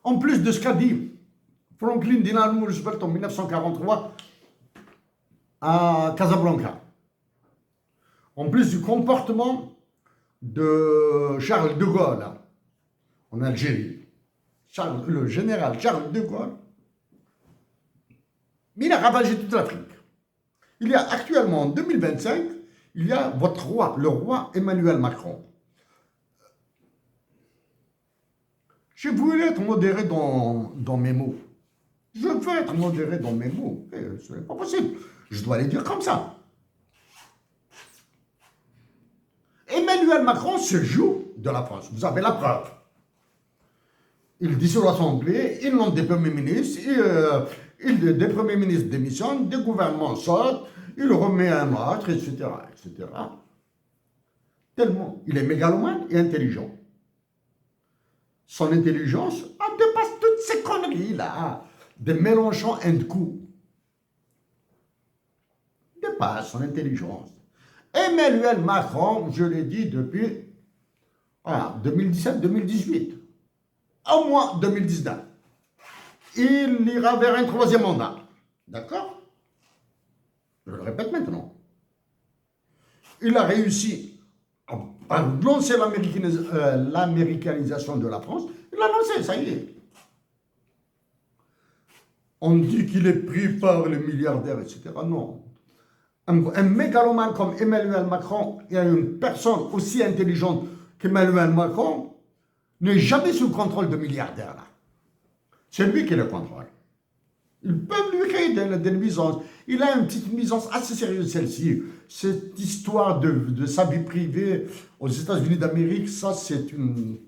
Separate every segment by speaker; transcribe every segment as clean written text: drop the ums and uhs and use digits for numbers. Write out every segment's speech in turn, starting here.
Speaker 1: En plus de ce qu'a dit Franklin Delano Roosevelt en 1943 à Casablanca, en plus du comportement de Charles de Gaulle en Algérie, le général Charles de Gaulle, il a ravagé toute l'Afrique. Il y a actuellement, en 2025, il y a votre roi, le roi Emmanuel Macron. Je voulais être modéré dans mes mots. Je veux être modéré dans mes mots. Ce n'est pas possible. Je dois les dire comme ça. Emmanuel Macron se joue de la France. Vous avez la preuve. Il dissout l'Assemblée, il nomme des premiers ministres, des premiers ministres démissionnent, des gouvernements sortent, il remet un autre, etc., etc. Tellement il est mégalomane et intelligent. Son intelligence dépasse toutes ces conneries-là, de Mélenchon and co. Dépasse son intelligence. Emmanuel Macron, je l'ai dit depuis 2017-2018, au moins 2019, il ira vers un troisième mandat. D'accord? Je le répète maintenant. Il a réussi à lancer l'américanisation de la France. Il l'a lancé, ça y est. On dit qu'il est pris par les milliardaires, etc. Non. Un mégalomane comme Emmanuel Macron et une personne aussi intelligente qu'Emmanuel Macron n'est jamais sous le contrôle de milliardaires. Là. C'est lui qui le contrôle. Ils peuvent lui créer des nuisances. Il a une petite nuisance assez sérieuse, celle-ci. Cette histoire de sa vie privée aux États-Unis d'Amérique, ça, c'est une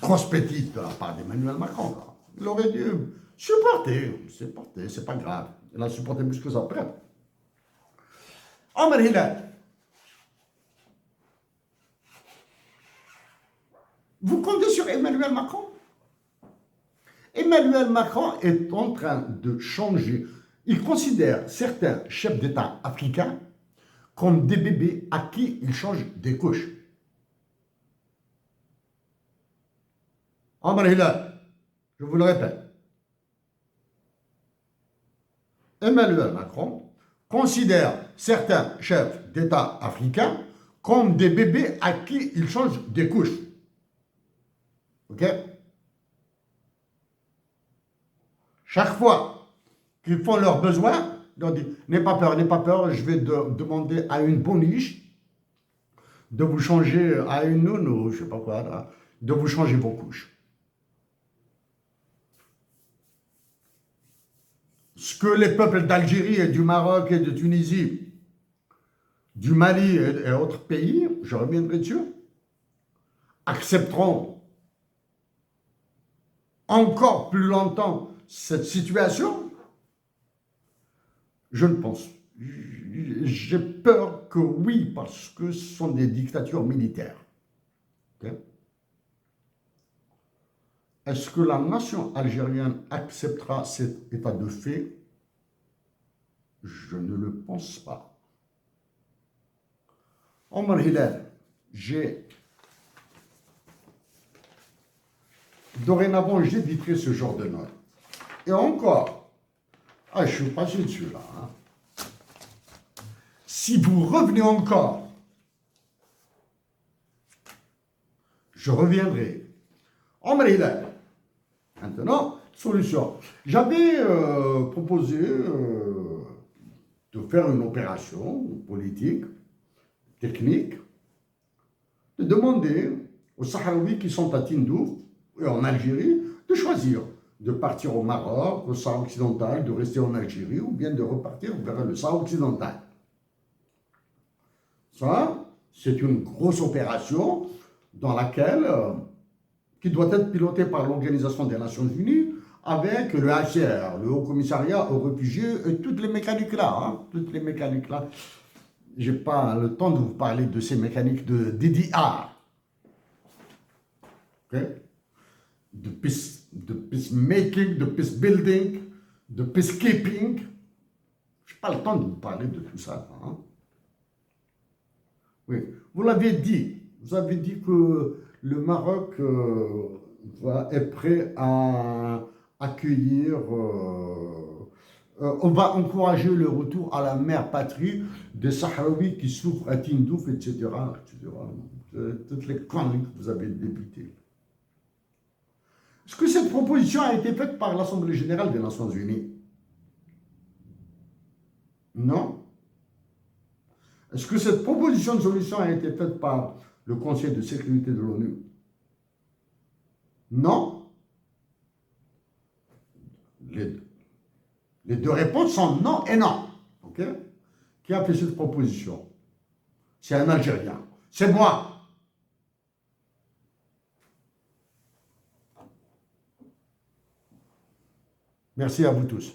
Speaker 1: grosse petite de la part d'Emmanuel Macron. Là. Il aurait dû supporter, c'est pas grave. Il a supporté plus que ça après. Omar Hilal, vous comptez sur Emmanuel Macron? Emmanuel Macron est en train de changer. Il considère certains chefs d'État africains comme des bébés à qui il change des couches. Omar Hilal, je vous le répète, Emmanuel Macron considère certains chefs d'État africains comme des bébés à qui il change des couches. Ok? Chaque fois qu'ils font leurs besoins, ils leur disent n'aie pas peur, je vais demander à une boniche de vous changer, à une nounou, je ne sais pas quoi, là, de vous changer vos couches. Ce que les peuples d'Algérie et du Maroc et de Tunisie, du Mali et autres pays, je reviendrai dessus, accepteront encore plus longtemps cette situation, je ne pense. J'ai peur que oui, parce que ce sont des dictatures militaires. Okay? Est-ce que la nation algérienne acceptera cet état de fait? Je ne le pense pas. Omar Hilal, dorénavant, j'éviterai ce genre de notes. Et encore, je suis passé dessus là. Hein. Si vous revenez encore, je reviendrai. Omar Hilal, maintenant, solution. J'avais proposé de faire une opération politique, technique, de demander aux Sahraouis qui sont à Tindouf et en Algérie de choisir de partir au Maroc, au Sahara occidental, de rester en Algérie ou bien de repartir vers le Sahara occidental. Ça, c'est une grosse opération dans laquelle, qui doit être pilotée par l'Organisation des Nations Unies avec le HCR, le Haut Commissariat aux réfugiés et toutes les mécaniques là. Hein, toutes les mécaniques là. Je n'ai pas le temps de vous parler de ces mécaniques de DDR. Okay? De peacemaking, de peace building, de peacekeeping. Je n'ai pas le temps de vous parler de tout ça. Hein? Oui, vous l'avez dit. Vous avez dit que le Maroc est prêt à accueillir, on va encourager le retour à la mère patrie des Sahraouis qui souffrent à Tindouf, etc., etc. Toutes les conneries que vous avez débutées. Est-ce que cette proposition a été faite par l'Assemblée générale des Nations unies? Non. Est-ce que cette proposition de solution a été faite par le Conseil de sécurité de l'ONU? Non. Les deux réponses sont non et non. Ok? Qui a fait cette proposition? C'est un Algérien. C'est moi. Merci à vous tous.